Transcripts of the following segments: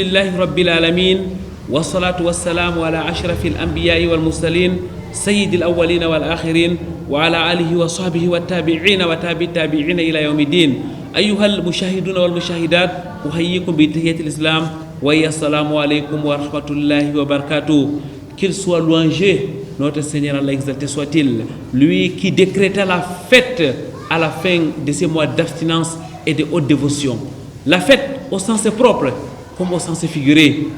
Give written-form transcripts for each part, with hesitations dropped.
لله رب العالمين والصلاة والسلام على أشرف الأنبياء والمرسلين سيد الأولين والآخرين وعلى آله وصحبه والتابعين وتابع التابعين إلى يوم الدين. أيها المشاهدون والمشاهدات أحييكم بتحية الإسلام وهي السلام عليكم ورحمة الله وبركاته. Qu'il soit louangé, notre Seigneur Allah exalté soit-il, lui qui décréta la fête à la fin de ces mois d'abstinence et de haute dévotion. La fête au sens propre comme au sens figuré.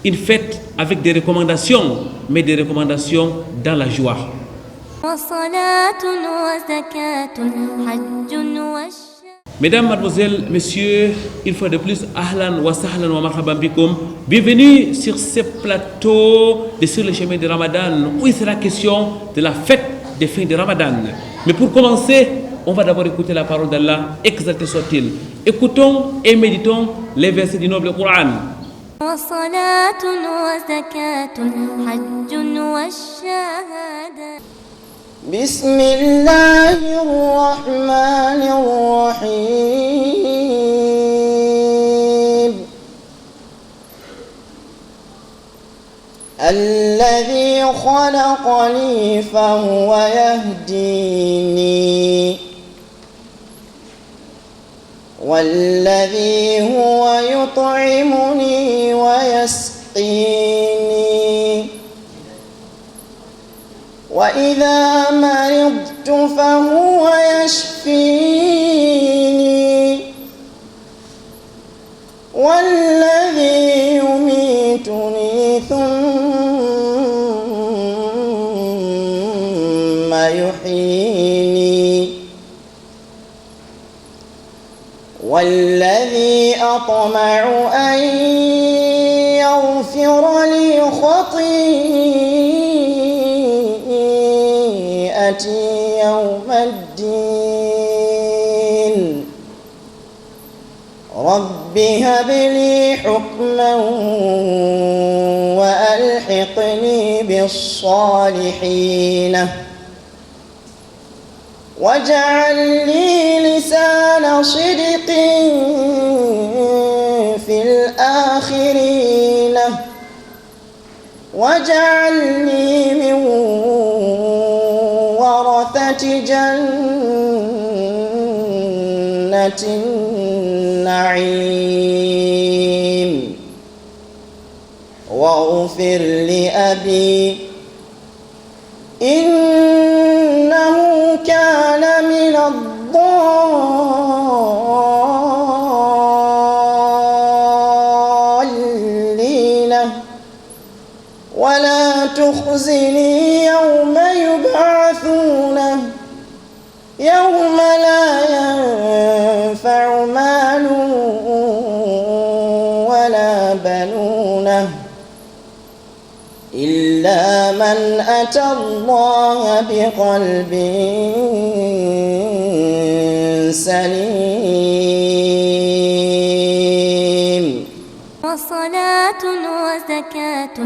Une fête avec des recommandations, mais des recommandations dans la joie. Mesdames, mademoiselles, messieurs, une fois de plus, ahlan wa sahlan wa marhaban bikoum. Bienvenue sur ce plateau de Sur le chemin de Ramadan, où il sera question de la fête des fins de Ramadan. Mais pour commencer, on va d'abord écouter la parole d'Allah, exalté soit-il. Écoutons et méditons les versets du noble Coran. بسم الله الرحمن الرحيم الذي خلقني فهو يهديني والذي هو يطعمني ويسقيني وإذا مرضت فهو يشفيني والذي يميتني ثم يحييني والذي أطمع أن يغفر لي خطيئتي يوم الدين رب هب لي حكما وألحقني بالصالحين واجعل لي لسان صدق في الآخرين واجعلني من ورثة جنة النعيم واغفر لأبي إنه كان من الضالين ولا تخزني يوم يبعثون يوم لا ينفع مال ولا بنون إلا من أتى الله بقلب سليم وصلاة وزكاة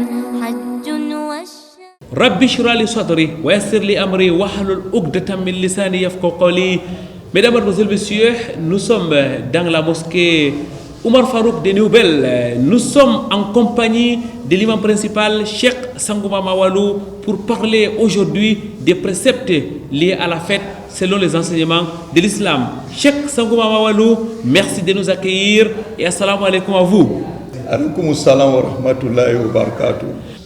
حج Rabbi shrah li sadri wa yassir li amri wahlul uqdatan min lisani yafqahu qawli. Mesdames, mademoiselles, messieurs, nous sommes dans la mosquée Oumar Farouk de Nouvelle. Nous sommes en compagnie de l'imam principal, Cheikh Sangouma Mawalou, pour parler aujourd'hui des préceptes liés à la fête selon les enseignements de l'islam. Cheikh Sangouma Mawalou, merci de nous accueillir et assalamu alaikum à vous. Alaikum assalam wa rahmatullahi wa barakatuh.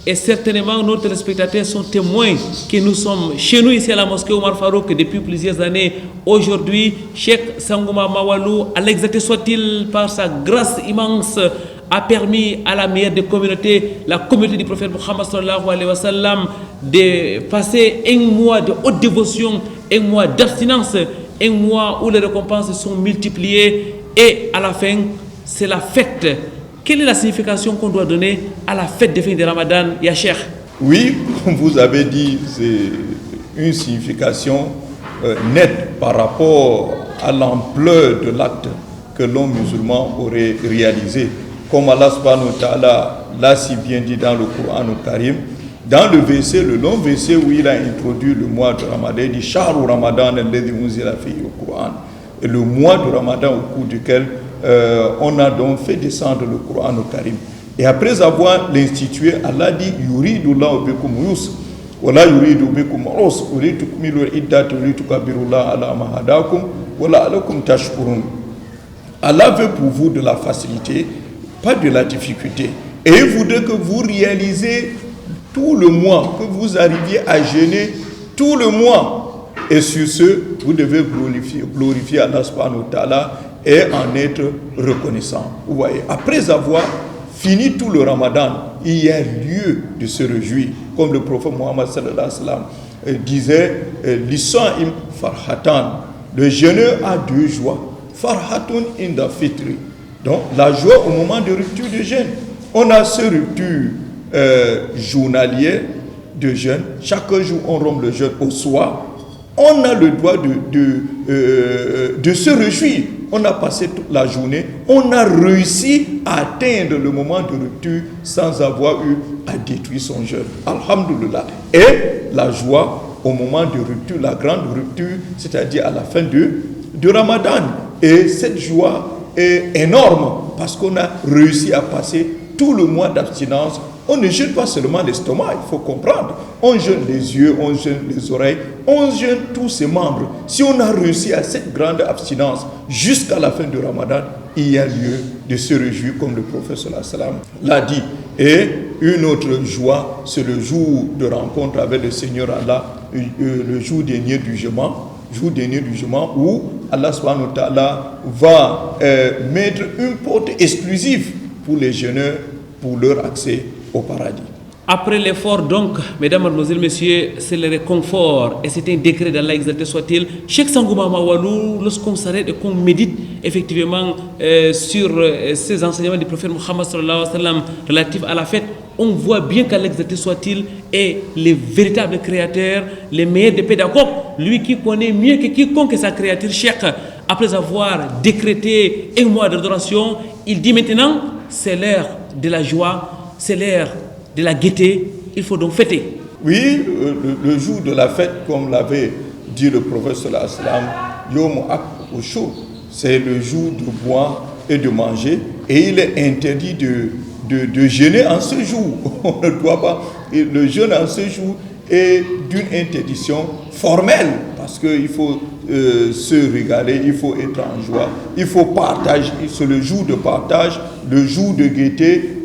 Et certainement, nos téléspectateurs sont témoins que nous sommes chez nous ici à la mosquée Oumar Farouk depuis plusieurs années. Aujourd'hui, Cheikh Sangouma Mawalou, à l'exacté soit-il, par sa grâce immense, a permis à la meilleure des communautés, la communauté du prophète Muhammad sallallahu alayhi wa sallam, de passer un mois de haute dévotion, un mois d'abstinence, un mois où les récompenses sont multipliées et à la fin, c'est la fête. Quelle est la signification qu'on doit donner à la fête des fins de Ramadan, ya Cheikh? Oui, comme vous avez dit, c'est une signification nette par rapport à l'ampleur de l'acte que l'homme musulman aurait réalisé. Comme Allah subhanahu wa ta'ala l'a si bien dit dans le Coran au Karim, dans le verset, le long verset où il a introduit le mois de Ramadan, il dit « Shahru Ramadan alladhi unzila fihi al-Qur'an » et le mois de Ramadan au cours duquel on a donc fait descendre le Coran au Karim. Et après avoir l'institué, Allah dit yuridullahu bikum yusr wala yuridu bikum usr walitukmilu iddata walitukabbirullaha ala ma hadakum wala alakum tashkurun. Allah veut pour vous de la facilité, pas de la difficulté. Et il voudrait que vous réalisez tout le mois, que vous arriviez à jeûner tout le mois. Et sur ce, vous devez glorifier Allah subhanahu wa ta'ala et en être reconnaissant. Vous voyez, après avoir fini tout le Ramadan, il y a lieu de se réjouir. Comme le prophète Mohammed sallallahu alayhi wa sallam disait, l'isa'im farhatan. Le jeûneur a deux joies. Farhatun inda fitri. Donc, la joie au moment de rupture de jeûne. On a ce rupture journalière de jeûne. Chaque jour, on rompt le jeûne au soir. On a le droit de se réjouir. On a passé toute la journée. On a réussi à atteindre le moment de rupture sans avoir eu à détruire son jeûne. Alhamdulillah. Et la joie au moment de rupture, la grande rupture, c'est-à-dire à la fin de Ramadan. Et cette joie est énorme parce qu'on a réussi à passer tout le mois d'abstinence. On ne jeûne pas seulement l'estomac, il faut comprendre. On jeûne les yeux, on jeûne les oreilles, on jeûne tous ses membres. Si on a réussi à cette grande abstinence jusqu'à la fin du Ramadan, il y a lieu de se réjouir comme le prophète sallallahu alayhi wa sallam l'a dit. Et une autre joie, c'est le jour de rencontre avec le Seigneur Allah, le jour dernier du jugement. Où Allah subhanahu wa ta'ala va mettre une porte exclusive pour les jeûneurs pour leur accès au paradis. Après l'effort, donc, mesdames, mademoiselles, messieurs, c'est le réconfort et c'est un décret d'Allah exalté soit-il. Cheikh Sangouma Mawalou, lorsqu'on s'arrête et qu'on médite effectivement sur ces enseignements du prophète Muhammad sallallahu alayhi wa sallam relatifs à la fête, on voit bien qu'Allah exalté soit-il est le véritable créateur, le meilleur des pédagogues, lui qui connaît mieux que quiconque sa créature. Cheikh, après avoir décrété un mois d'adoration, il dit maintenant, c'est l'heure de la joie, c'est l'heure de la gaieté, il faut donc fêter. Oui, le jour de la fête, comme l'avait dit le prophète sallallahu alayhi wa sallam, Yom Ak Ushur, c'est le jour de boire et de manger, et il est interdit de jeûner en ce jour. On ne doit pas. Et le jeûne en ce jour est d'une interdiction formelle, parce qu'il faut se régaler, il faut être en joie, il faut partager, c'est le jour de partage, le jour de gaieté,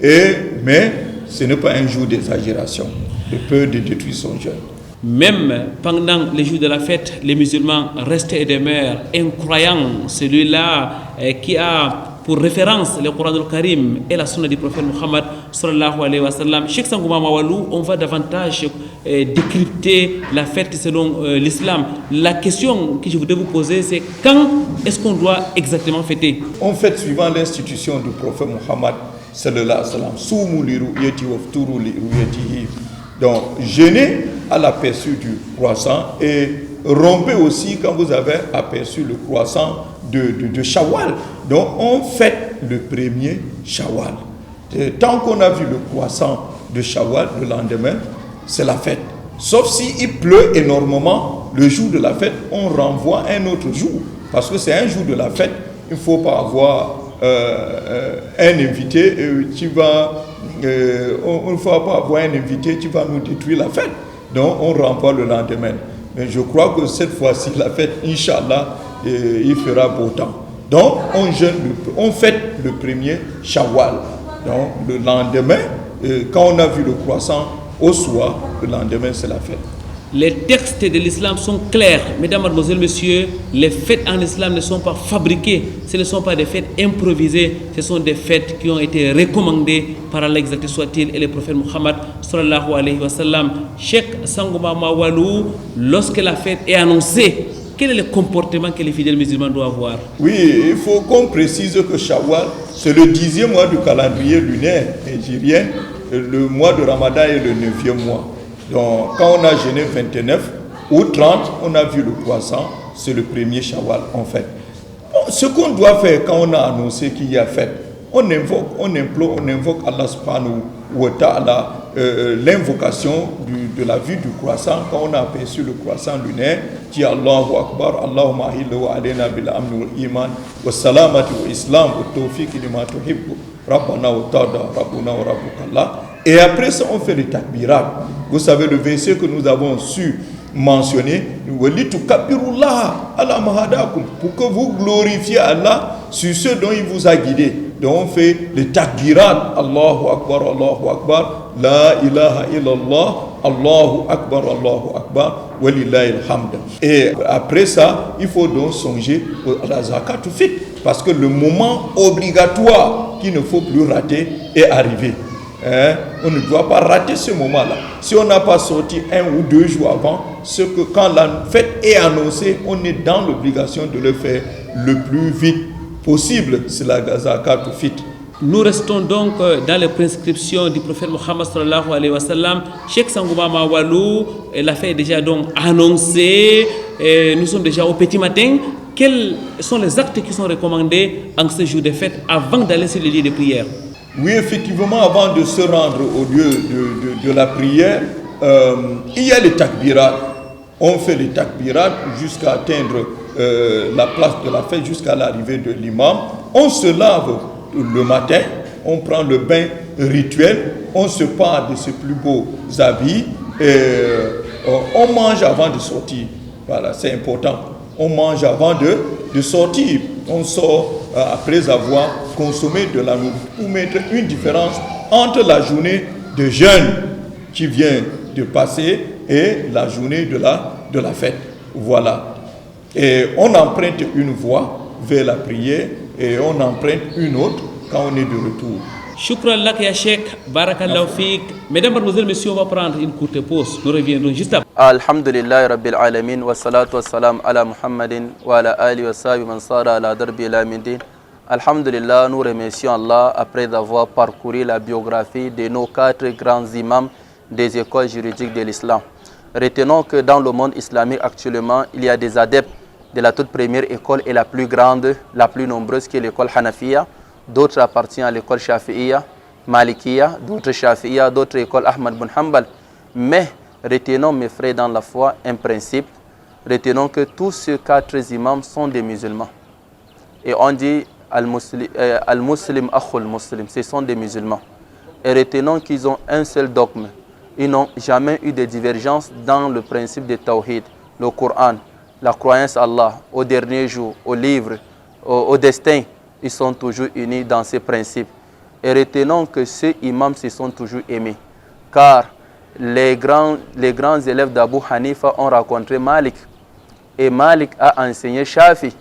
mais ce n'est pas un jour d'exagération, de peur de détruire son jeûne. Même pendant les jours de la fête, les musulmans restent et demeurent incroyants, celui-là qui a pour référence le Coran al-Karim et la sunna du prophète Muhammad sallallahu alayhi wa sallam. Cheikh Sangouma Mawalou, on va davantage décrypter la fête selon l'islam. La question que je voudrais vous poser, c'est quand est-ce qu'on doit exactement fêter? On fête suivant l'institution du prophète Muhammad sallallahu alayhi wa sallam. Soumu li ru'yati wafturu li ru'yatihi. Donc, jeûnez à l'aperçu du croissant et rompez aussi quand vous avez aperçu le croissant de Shawwal. Donc, on fête le premier Shawwal. Tant qu'on a vu le croissant de Shawwal, le lendemain, c'est la fête. Sauf s'il pleut énormément, le jour de la fête, on renvoie un autre jour. Parce que c'est un jour de la fête, il ne faut pas avoir un invité, il ne faut pas avoir un invité, tu vas nous détruire la fête. Donc, on renvoie le lendemain. Mais je crois que cette fois-ci, la fête, Inch'Allah, il fera beau temps. Donc, on fête le premier Shawwal. Donc, le lendemain, quand on a vu le croissant au soir, le lendemain, c'est la fête. Les textes de l'islam sont clairs. Mesdames, mademoiselles, messieurs, les fêtes en islam ne sont pas fabriquées. Ce ne sont pas des fêtes improvisées. Ce sont des fêtes qui ont été recommandées par Allah exalté soit-il et le prophète Muhammad sallallahu alayhi wa sallam. Cheikh Sangouma Mawalou, lorsque la fête est annoncée, quel est le comportement que les fidèles musulmans doivent avoir? Oui, il faut qu'on précise que Shawwal, c'est le 10e mois du calendrier lunaire nigérien. Le mois de Ramadan est le 9e mois. Donc, quand on a jeûné 29 ou 30, on a vu le croissant, c'est le premier Shawwal en fait. Bon, ce qu'on doit faire quand on a annoncé qu'il y a fête, on invoque, on implore, on invoque Allah subhanahu wa ta'ala, l'invocation de la vue du croissant. Quand on a aperçu le croissant lunaire, dit Allahu Akbar, Allahumma ahillahu alayna bil amni wal iman, wa salamati wa islam, wa tawfiq lima tuhibbu, Rabbana wa ta'ala, Rabbuna wa Rabbukallah. Et après ça, on fait le takbirat. Vous savez, le verset que nous avons su mentionner, pour que vous glorifiez Allah sur ce dont il vous a guidé. Donc on fait le takbirat, Allahu Akbar, la ilaha illallah, Allahu Akbar, walillahi alhamd. Et après ça, il faut donc songer à la zakat tout fit, parce que le moment obligatoire qu'il ne faut plus rater est arrivé. On ne doit pas rater ce moment-là. Si on n'a pas sorti 1 ou 2 jours avant, ce que quand la fête est annoncée, on est dans l'obligation de le faire le plus vite possible. C'est la zakat au fit. Nous restons donc dans les prescriptions du prophète Mohammed sallallahu alayhi wa sallam. Cheikh Sangouma Mawalou, la fête est déjà donc annoncée. Nous sommes déjà au petit matin. Quels sont les actes qui sont recommandés en ce jour de fête avant d'aller sur le lieu de prière? Oui, effectivement, avant de se rendre au lieu de la prière, il y a les takbirat. On fait les takbirat jusqu'à atteindre la place de la fête, jusqu'à l'arrivée de l'imam. On se lave le matin, on prend le bain rituel, on se part de ses plus beaux habits, on mange avant de sortir. Voilà, c'est important. On mange avant de sortir. On sort après avoir consommé de la nourriture, pour mettre une différence entre la journée de jeûne qui vient de passer et la journée de la fête. Voilà. Et on emprunte une voie vers la prière et on emprunte une autre quand on est de retour. Shukran lak ya Cheikh, barakallahu fik. Mesdames, mademoiselles, messieurs, on va prendre une courte pause. Nous reviendrons juste après. Alhamdulillah Rabbil Alamin wa salatu wa salam ala Muhammadin wa ala alihi wa sahbihi man sara ala darbi ila midin. Alhamdulillah, nous remercions Allah après avoir parcouru la biographie de nos 4 grands imams des écoles juridiques de l'islam. Retenons que dans le monde islamique actuellement, il y a des adeptes de la toute première école et la plus grande, la plus nombreuse qui est l'école Hanafiya. D'autres appartiennent à l'école Shafi'iyya, Malikiyya, d'autres Shafi'iyya, d'autres écoles Ahmad bin Hanbal. Mais retenons, mes frères, dans la foi, un principe. Retenons que tous ces 4 imams sont des musulmans. Et on dit Al-Muslim Akhul Muslim, ce sont des musulmans. Et retenons qu'ils ont un seul dogme. Ils n'ont jamais eu de divergence dans le principe de Tawhid, le Coran, la croyance à Allah, au dernier jour, au livre, au destin. Ils sont toujours unis dans ces principes. Et retenons que ces imams se sont toujours aimés. Car les grands élèves d'Abu Hanifa ont rencontré Malik. Et Malik a enseigné Shafi.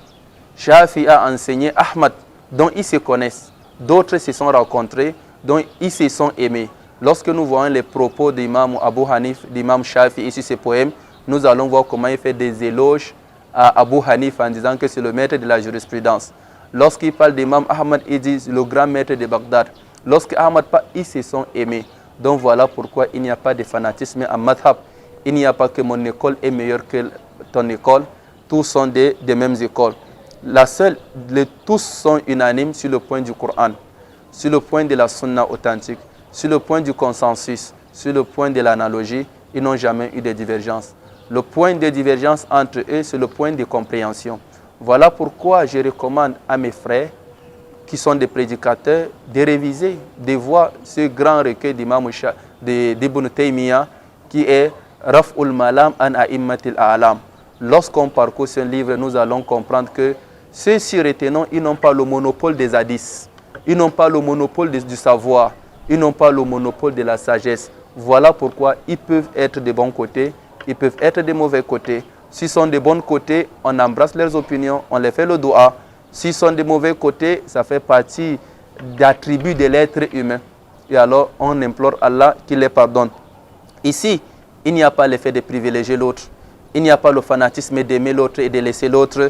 Shafi a enseigné Ahmad, dont ils se connaissent. D'autres se sont rencontrés, dont ils se sont aimés. Lorsque nous voyons les propos d'imam Abu Hanif, d'imam Shafi, ici ces poèmes, nous allons voir comment il fait des éloges à Abu Hanif en disant que c'est le maître de la jurisprudence. Lorsqu'il parle d'imam Ahmad, il dit le grand maître de Bagdad. Lorsque Ahmad parle, ils se sont aimés. Donc voilà pourquoi il n'y a pas de fanatisme en madhab. Il n'y a pas que mon école est meilleure que ton école. Tous sont des mêmes écoles. Tous sont unanimes sur le point du Coran, sur le point de la sunna authentique, sur le point du consensus, sur le point de l'analogie. Ils n'ont jamais eu de divergence. Le point de divergence entre eux, c'est le point de compréhension. Voilà pourquoi je recommande à mes frères qui sont des prédicateurs de réviser, de voir ce grand recueil d'Ibn Taymiyyah qui est Raf'ul Malam an A'immatil A'lam. Lorsqu'on parcourt ce livre, nous allons comprendre que ceux-ci retenons, ils n'ont pas le monopole des hadiths, ils n'ont pas le monopole du savoir, ils n'ont pas le monopole de la sagesse. Voilà pourquoi ils peuvent être de bons côtés, ils peuvent être de mauvais côtés. S'ils sont de bons côtés, on embrasse leurs opinions, on les fait le doua. S'ils sont de mauvais côtés, ça fait partie d'attributs de l'être humain. Et alors, on implore Allah qu'il les pardonne. Ici, il n'y a pas l'effet de privilégier l'autre. Il n'y a pas le fanatisme d'aimer l'autre et de laisser l'autre.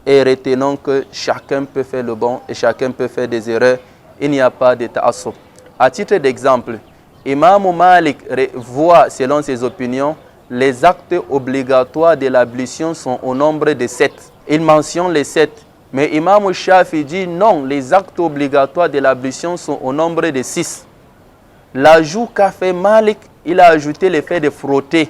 Et retenons que chacun peut faire le bon et chacun peut faire des erreurs. Il n'y a pas de ta'assub. À titre d'exemple, Imam Malik voit, selon ses opinions, les actes obligatoires de l'ablution sont au nombre de 7. Il mentionne les 7. Mais Imam Shafi dit non, les actes obligatoires de l'ablution sont au nombre de 6. L'ajout qu'a fait Malik, il a ajouté le fait de frotter.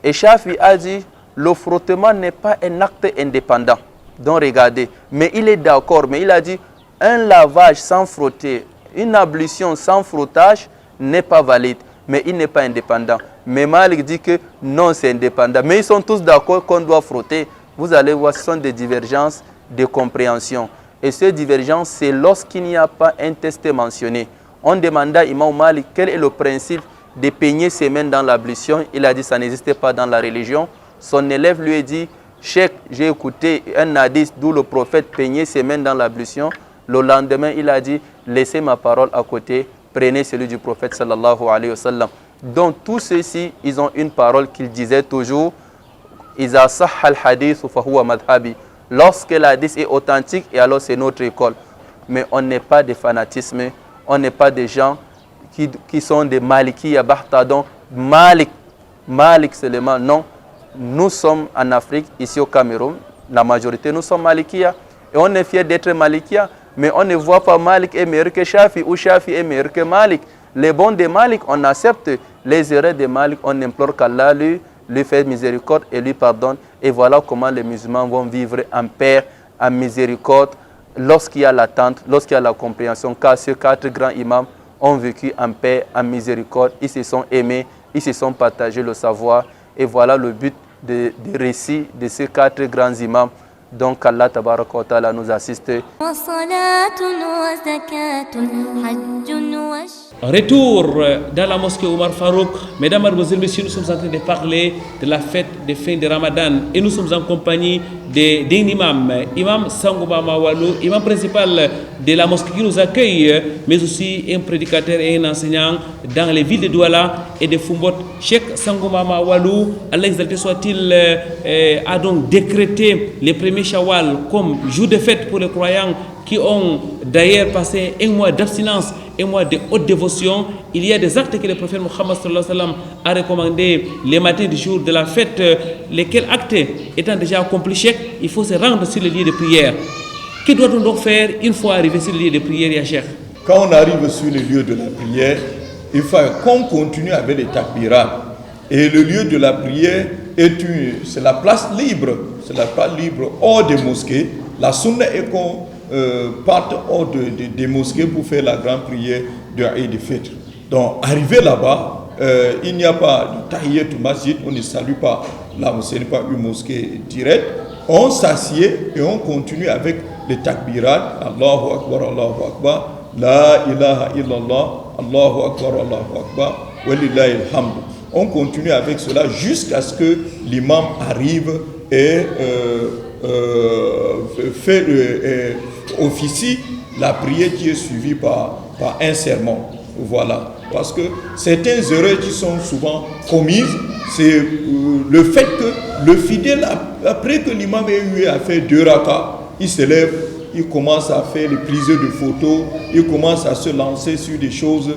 Et Shafi a dit, le frottement n'est pas un acte indépendant. Donc regardez, mais il est d'accord, mais il a dit, un lavage sans frotter, une ablution sans frottage n'est pas valide, mais il n'est pas indépendant. Mais Malik dit que non, c'est indépendant. Mais ils sont tous d'accord qu'on doit frotter. Vous allez voir, ce sont des divergences de compréhension. Et ces divergences, c'est lorsqu'il n'y a pas un texte mentionné. On demanda à Imam Malik quel est le principe de peigner ses mains dans l'ablution. Il a dit que ça n'existait pas dans la religion. Son élève lui a dit, Cheikh, j'ai écouté un hadith d'où le prophète peignait ses mains dans l'ablution. Le lendemain, il a dit, laissez ma parole à côté, prenez celui du prophète sallallahu alayhi wa sallam. Donc tous ceux-ci, ils ont une parole qu'ils disaient toujours, Iza sahha al-hadith fa huwa madhabi. Lorsque l'hadith est authentique, et alors c'est notre école. Mais on n'est pas des fanatismes, on n'est pas des gens qui sont des Malikiya Bahtadon. Malik seulement, non. Nous sommes en Afrique, ici au Cameroun, la majorité, nous sommes Malikiya. Et on est fiers d'être Malikiya, mais on ne voit pas Malik est meilleur que Shafi ou Shafi est meilleur que Malik. Les bons de Malik, on accepte. Les erreurs de Malik, on implore qu'Allah lui fait miséricorde et lui pardonne. Et voilà comment les musulmans vont vivre en paix, en miséricorde, lorsqu'il y a l'attente, lorsqu'il y a la compréhension. Car ces 4 grands imams ont vécu en paix, en miséricorde. Ils se sont aimés, ils se sont partagés le savoir. Et voilà le but des récits de ces 4 grands imams. Donc Allah tabaraka wa ta'ala nous assiste. Retour dans la mosquée Omar Farouk. Mesdames, Mademoiselles, Messieurs, nous sommes en train de parler de la fête de fin de Ramadan et nous sommes en compagnie d'un imam, Imam Sangouba Mawalou, imam principal de la mosquée qui nous accueille, mais aussi un prédicateur et un enseignant dans les villes de Douala et de Fumbot. Cheikh Sangouba Mawalou, Allah exalté soit-il, a donc décrété les premiers Shawwal comme jour de fête pour les croyants qui ont d'ailleurs passé un mois d'abstinence, un mois de haute dévotion. Il y a des actes que le prophète Mohammed sallallahu alayhi wa sallam a recommandés les matins du jour de la fête, lesquels actes étant déjà accomplis, Cheikh, il faut se rendre sur le lieu de prière. Que doit-on donc faire une fois arrivé sur le lieu de prière, ya Cheikh? Quand on arrive sur le lieu de la prière, il faut qu'on continue avec les takbirats. Et le lieu de la prière c'est la place libre. C'est la place libre hors des mosquées. La sunna est qu'on parte hors des mosquées pour faire la grande prière de Eid al-Fitr. Donc, arrivé là-bas, il n'y a pas de tahiyyat au masjid, on ne salue pas là, ce n'est pas une mosquée directe. On s'assied et on continue avec les takbirat. Allahu Akbar, La ilaha illallah, Allahu Akbar, Walillahi alhamd. On continue avec cela jusqu'à ce que l'imam arrive et officie la prière qui est suivie par un sermon. Voilà. Parce que certaines erreurs qui sont souvent commises, c'est le fait que le fidèle, après que l'imam ait eu à faire 2 rakas, il se lève, il commence à faire les prises de photos, il commence à se lancer sur des choses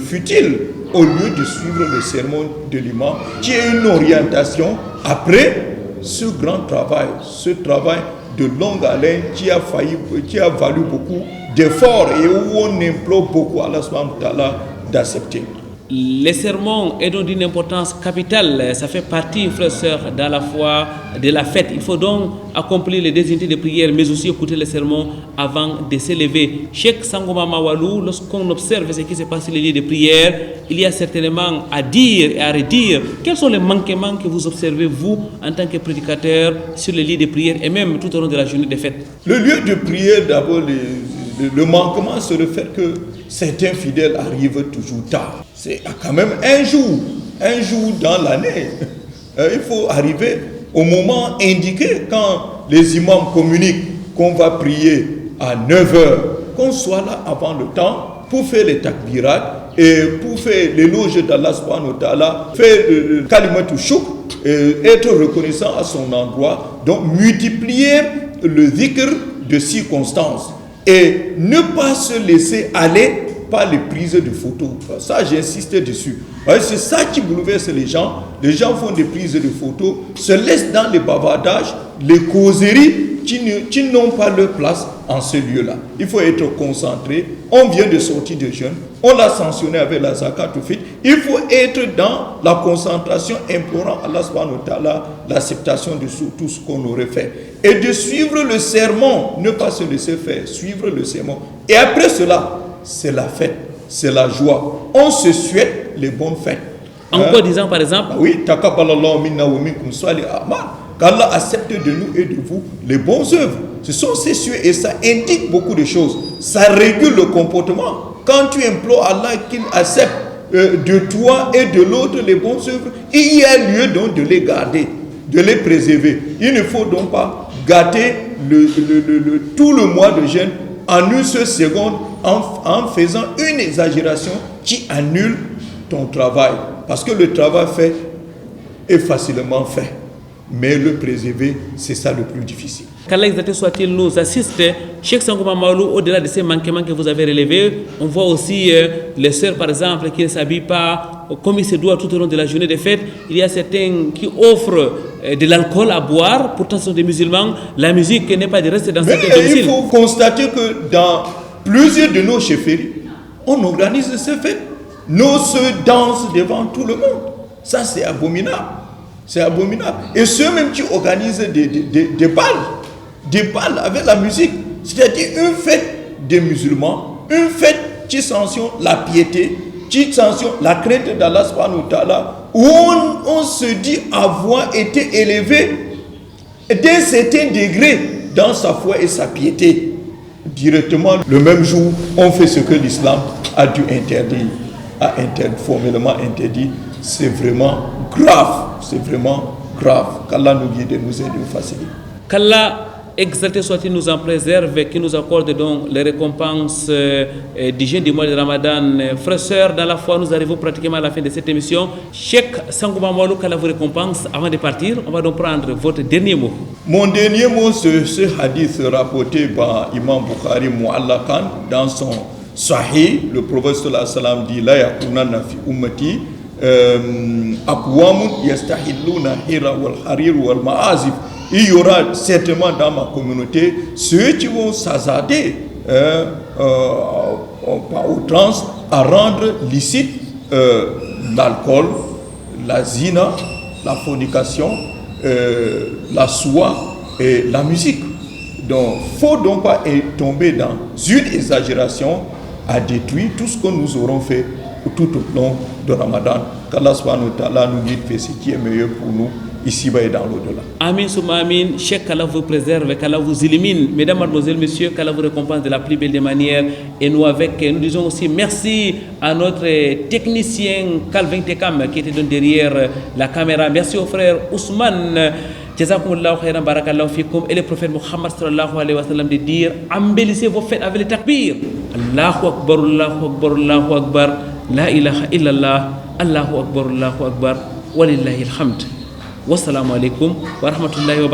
futiles au lieu de suivre le sermon de l'imam, qui est une orientation après ce grand travail, ce travail de longue haleine qui a valu beaucoup d'efforts et où on implore beaucoup à Allah subhanahu wa ta'ala d'accepter. Les sermons est donc d'une importance capitale. Ça fait partie, frères et sœurs, dans la foi de la fête. Il faut donc accomplir les 2 unités de prière, mais aussi écouter les sermons avant de s'élever. Cheikh Sangouba Mawalou, lorsqu'on observe ce qui se passe sur les lieux de prière, il y a certainement à dire et à redire. Quels sont les manquements que vous observez, vous, en tant que prédicateur, sur les lieux de prière et même tout au long de la journée des fêtes? Le lieu de prière, d'abord, le manquement, c'est le fait que certains fidèles arrivent toujours tard. C'est quand même un jour dans l'année. Il faut arriver au moment indiqué quand les imams communiquent qu'on va prier à 9h, qu'on soit là avant le temps pour faire les takbirats et pour faire l'éloge d'Allah subhanahu wa ta'ala, faire le kalimatu shukr, être reconnaissant à son endroit, donc multiplier le dhikr de circonstances et ne pas se laisser aller pas les prises de photos. Ça, j'insiste dessus. C'est ça qui bouleverse les gens. Les gens font des prises de photos, se laissent dans les bavardages, les causeries qui n'ont pas leur place en ce lieu-là. Il faut être concentré. On vient de sortir de jeûne. On l'a sanctionné avec la zakat tout de suite. Il faut être dans la concentration, implorant Allah subhanahu wa ta'ala l'acceptation de tout ce qu'on aurait fait. Et de suivre le sermon, ne pas se laisser faire, suivre le sermon. Et après cela, c'est la fête, c'est la joie. On se souhaite les bonnes fêtes. En quoi disant par exemple? Oui, taqabbalallahu minna wa minkum salih a'mal. Qu'Allah accepte de nous et de vous les bonnes œuvres. Ce sont ces cieux et ça indique beaucoup de choses. Ça régule le comportement. Quand tu implores Allah qu'il accepte de toi et de l'autre les bonnes œuvres, il y a lieu donc de les garder, de les préserver. Il ne faut donc pas gâter tout le mois de jeûne en une seule seconde en faisant une exagération qui annule ton travail. Parce que le travail fait est facilement fait. Mais le préserver, c'est ça le plus difficile. Qu'Allah exalté soit-il nous assiste. Cheikh Sangouma Maolou, au-delà de ces manquements que vous avez relevés, on voit aussi les sœurs, par exemple, qui ne s'habillent pas comme il se doit tout au long de la journée des fêtes. Il y a certains qui offrent de l'alcool à boire, pourtant ce sont des musulmans. La musique n'est pas de reste dans certains domiciles. Il faut constater que dans plusieurs de nos chefferies, on organise ces fêtes. Nos sœurs dansent devant tout le monde. Ça, c'est abominable. C'est abominable. Et ceux-mêmes qui organisent des balles avec la musique, c'est-à-dire une fête des musulmans, une fête qui sanctionne la piété, qui sanctionne la crainte d'Allah subhanahu wa ta'ala, où on se dit avoir été élevé d'un certain degré dans sa foi et sa piété. Directement, le même jour, on fait ce que l'islam a dû interdire, formellement interdit. C'est vraiment grave. C'est vraiment grave. Qu'Allah nous guide et nous aide et nous facilite. Qu'Allah exalté soit-il nous en préserve et qui nous accorde donc les récompenses du jeûne du mois de Ramadan. Frères, sœurs, dans la foi, nous arrivons pratiquement à la fin de cette émission. Cheikh Sangouma Maolou, qu'Allah vous récompense. Avant de partir, on va donc prendre votre dernier mot. Mon dernier mot, c'est ce hadith rapporté par Imam Bukhari Mu'allakan dans son Sahih. Le prophète sallallahu alayhi wa sallam dit La yakunanna fi ummati aqwamun yastahilluna hira wal harir wal ma'azif. Il y aura certainement dans ma communauté ceux qui vont s'hasarder par outrance à rendre licite l'alcool, la zina, la fornication, la soie et la musique. Donc, il ne faut donc pas tomber dans une exagération à détruire tout ce que nous aurons fait tout au long de Ramadan. Qu'Allah subhanahu wa ta'ala nous guide vers ce qui est meilleur pour nous ici-bas et dans l'au-delà. Amin souma amin. Cheikh, qu'Allah vous préserve, qu'Allah vous illumine. Mesdames, mademoiselles, messieurs, qu'Allah vous récompense de la plus belle des manières. Et nous nous disons aussi merci à notre technicien Calvin Tekam qui était donc derrière la caméra. Merci au frère Ousmane. Jazakumullahu khairan, barakallahu fikum. Et le prophète Muhammad sallallahu alayhi wa sallam de dire embellissez vos fêtes avec le takbir. Allahu akbar, Allahu akbar, Allahu akbar. La ilaha illallah. Allahu akbar, Allahu akbar. Walillahi alhamd. Wassalamu alaikum wa rahmatullahi wa barakatuh.